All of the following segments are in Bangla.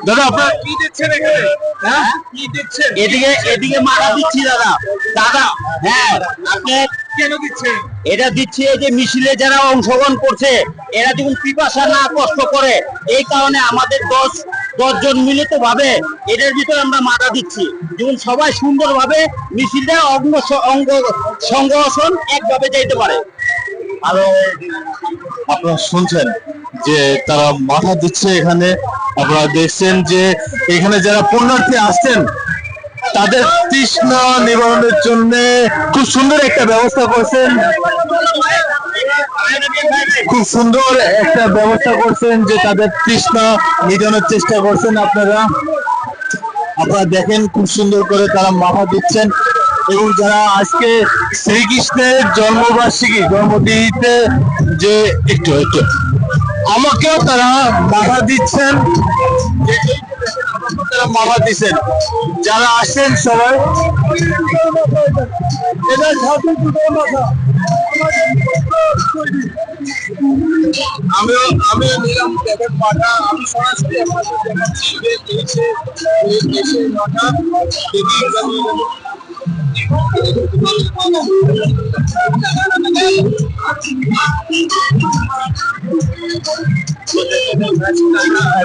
দাদা আপনারা কি দিচ্ছেন এখানে? হ্যাঁ কি দিচ্ছেন? এদিকে এদিকে মারা দিচ্ছি দাদা। দাদা হ্যাঁ আপনি কেন দিচ্ছেন? এটা দিচ্ছি এই যে মিছিলে যারা অংশগ্রহণ করছে এরা যখন পিপাসা না কষ্ট করে এই কারণে আমাদের 10 জন মিলিত ভাবে এটার ভিতরে আমরা মাথা দিচ্ছি যেমন সবাই সুন্দরভাবে মিছিলটা অঙ্গ সংগঠন একভাবে যাইতে পারে। আরো আপনারা শুনছেন যে তারা মাথা দিচ্ছে এখানে। আপনারা দেখছেন যে এখানে যারা পুণ্যার্থী আসছেন তাদের তৃষ্ণা নিবারণের জন্য খুব সুন্দর একটা ব্যবস্থা করছেন, খুব সুন্দর একটা ব্যবস্থা করছেন যে তাদের তৃষ্ণা নিবারণের চেষ্টা করছেন। আপনারা দেখেন খুব সুন্দর করে তারা মাথা দিচ্ছেন এবং যারা আজকে শ্রীকৃষ্ণের জন্মবার্ষিকী জন্মদিনতে যে একটু আমাকেও তারা মাথা দিচ্ছেন, তারা মাথা দিচ্ছেন যারা আসেন সবাই। আমি নিলাম প্যাকেট পাঠা, আমি সরাসরি আপনাদের দেখাচ্ছি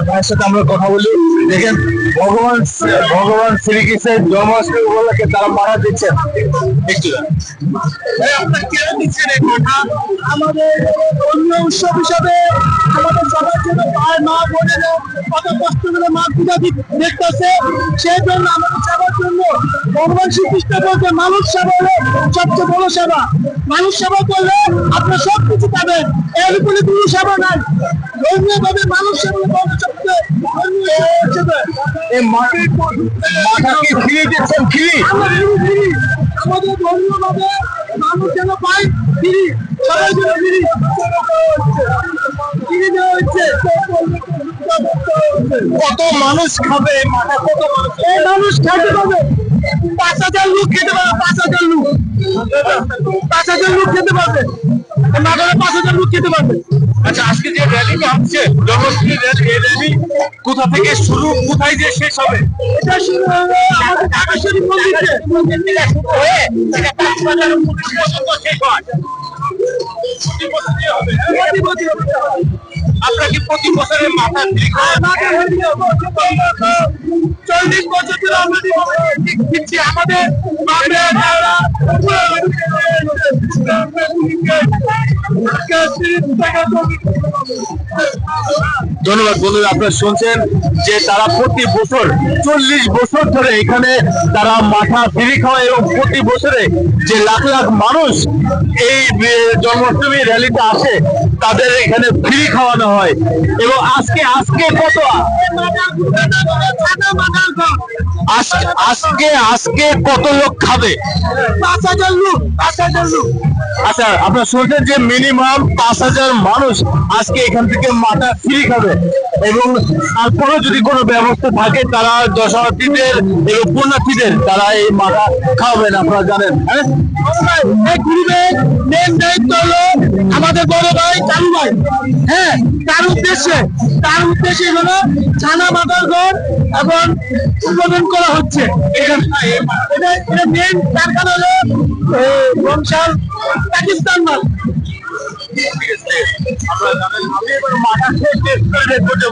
ভাইয়ের সাথে আমরা কথা বলি। দেখেন ভগবান শ্রীকৃষ্ণের জন্মাষ্টমী উপলক্ষে তারা মারা দিচ্ছেন। আমাদের অন্য উৎসব হিসাবে আমাদের সবার জন্য মা বোনেরা কত কষ্ট করে মা পূজা দেখতেছে, সেই জন্য আমাদের সবার জন্য ভগবান শ্রীকৃষ্ণ বলতে মানুষ সেবা হলো সবচেয়ে বড় সেবা। মানুষ সেবা করলে আপনার সবকিছু পাবেন, এর উপরে কোনো সেবা নাই। ধর্মীয় ভাবে মানুষ সেবা মাথাকে ফিরিয়ে দিচ্ছেন, আমাদের ধর্মীয় ভাবে মানুষ যেন পায় ফিরি, সবাই যেন ফিরি দেওয়া হচ্ছে। কত মানুষ খাবে মাথা? কত মানুষ খেতে পাবে? 5,000 লোক খেতে পারবে। 5,000 লোক 5,000 লোক খেতে পারবে। নাগরে 5,000 লোক খেতে পারবে। আচ্ছা, আজকে যে র্যালিটা হচ্ছে জন্মাষ্টমী র্যালি, এই র্যালি কোথা থেকে শুরু, কোথায় যে শেষ হবে? এটা শুরু হবে আমাদের ঢাকা শরীফ মন্দির থেকে শুরু হয়ে এটা কক্সবাজার পর্যন্ত শেষ হয়। আপনারা কি প্রতি বছরে মাথা চল্লিশ বছর ধরে আমরা দিচ্ছি আমাদের ধন্যবাদ বন্ধুরা। আপনারা শুনছেন যে তারা প্রতি বছর 40 বছর ধরে এখানে তারা মাথা ফ্রি খাওয়ায় এবং প্রতি বছরে যে লাখ লাখ মানুষ এই জন্মাষ্টমী র্যালিতে আসে তাদের এখানে ফ্রি খাওয়ানো হয়। এবং আজকে কত আজকে কত লোক খাবে? 5,000 লোক। 5,000 লোক। আচ্ছা, আপনারা শুনছেন যে মিনিমাম 5,000 মানুষ আজকে এখান থেকে মাথা ফ্রি খাবে এবং তারপরে যদি কোনো ব্যবস্থা থাকে তারা দর্শনার্থীদের এবং পুণ্যার্থীদের তারা এই মাথা খাওয়াবেন। আপনারা জানেন এই গ্রুপের মেন দায়িত্ব হলো আমাদের বড় ভাই কালু ভাই। হ্যাঁ, তার উদ্দেশ্যে হলো ছানা মাথার ঘর এবং উদ্বোধন করা হচ্ছে। এটা মেন কারখানা হলো বংশাল পাকিস্তান মাল।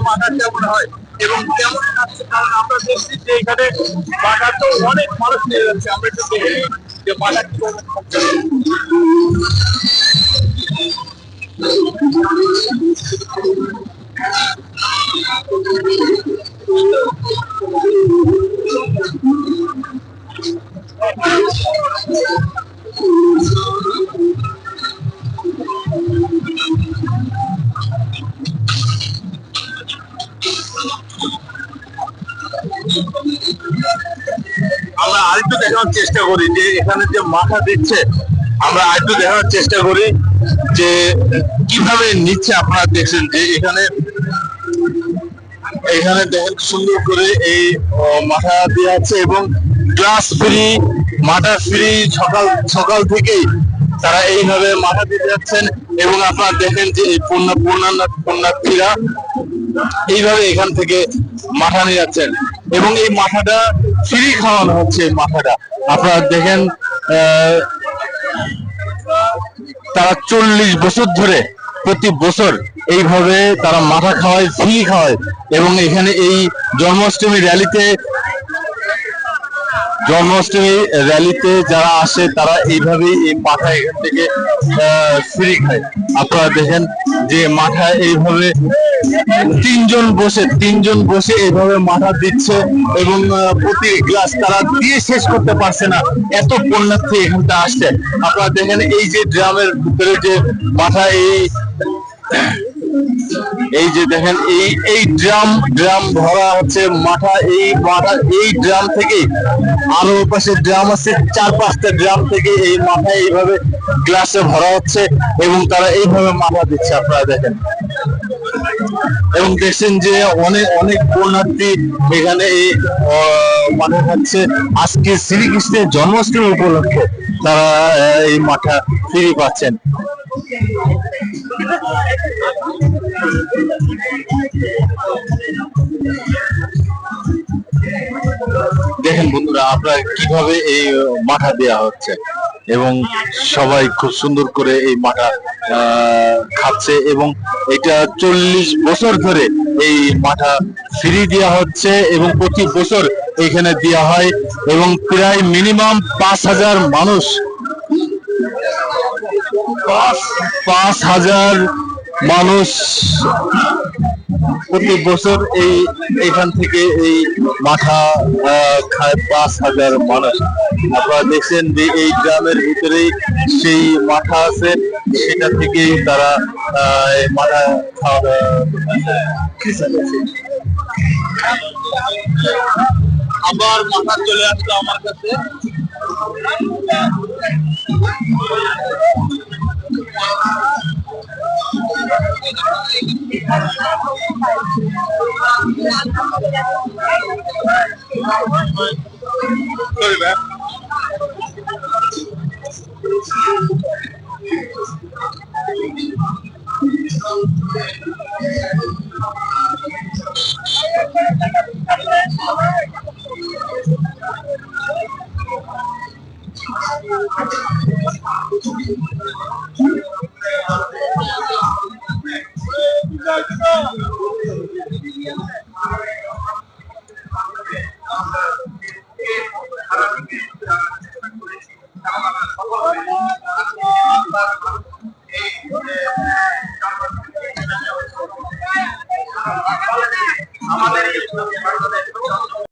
মাথা কেমন হয় এবং কেমন লাগছে, কারণ আমরা দেখছি যে এখানে মাথা তো অনেক মানুষ নিয়ে যাচ্ছে। আমরা একটু দেখি যে মাথা আমরা আরেকটু দেখানোর চেষ্টা করি যে এখানে যে মাথা দিচ্ছে, আমরা আরেকটু দেখানোর চেষ্টা করি যে কিভাবে নিচ্ছে। আপনারা দেখছেন যে এখানে এখানে দেখেন সুন্দর করে এই মাথা দেওয়া আছে এবং গ্লাস ফ্রি, মাথা ফ্রি। সকাল সকাল থেকেই তারা এইভাবে মাথা দিতে যাচ্ছেন এবং আপনারা দেখেন যে এই পুণ্যার্থীরা এইভাবে এখান থেকে মাথা নিয়ে যাচ্ছেন এবং এই মাথাটা ফ্রি খাওয়ানো হচ্ছে। এই মাথাটা আপনারা দেখেন তারা 40 বছর ধরে প্রতি বছর এইভাবে তারা মাথা খাওয়ায়, ফ্রি খাওয়ায় এবং এখানে এই জন্মাষ্টমী র্যালিতে যারা আসে তারা এইভাবেই এই মাথা এখান থেকে ফ্রি খায়। আপনারা দেখেন যে মাথা এইভাবে তিনজন বসে এইভাবে মাথা দিচ্ছে এবং প্রতি গ্লাস তারা দিয়ে শেষ করতে পারছে না, এত পুণ্যার্থী এখানটা আসছে। আপনারা দেখেন এই যে ড্রামের ভিতরে যে মাথা এই যে দেখেন এই ড্রাম ভরা হচ্ছে মাথা। এই ড্রাম থেকে আরো পাশে ড্রাম আছে, 4-5টা ড্রাম থেকে এই মাথা এইভাবে গ্লাসে ভরা হচ্ছে এবং তারা এইভাবে মাথা দিচ্ছে। আপনারা দেখেন এবং দেখছেন যে অনেক পুণ্যার্থী এখানে এই মাথা খাচ্ছে। আজকে শ্রীকৃষ্ণের জন্মাষ্টমী উপলক্ষে তারা এই মাথা ফিরে পাচ্ছেন। দেখেন বন্ধুরা আপনারা কিভাবে এই মাথা দেয়া হচ্ছে এবং সবাই খুব সুন্দর করে এই মাথা খাচ্ছে এবং এটা 40 বছর ধরে এই মাথা ফ্রি দেওয়া হচ্ছে এবং প্রতি বছর এখানে দেওয়া হয় এবং প্রায় মিনিমাম 5000 মানুষ 5000 মানুষ প্রতি বছর এখান থেকে এই মাথা খায় 5000 মানুষ। আপনারা দেখছেন যে এই গ্রামের ভিতরেই সেই মাথা আছে, সেটা থেকেই তারা মাথা খাওয়া আবার মাথা চলে আসলো আমার কাছে।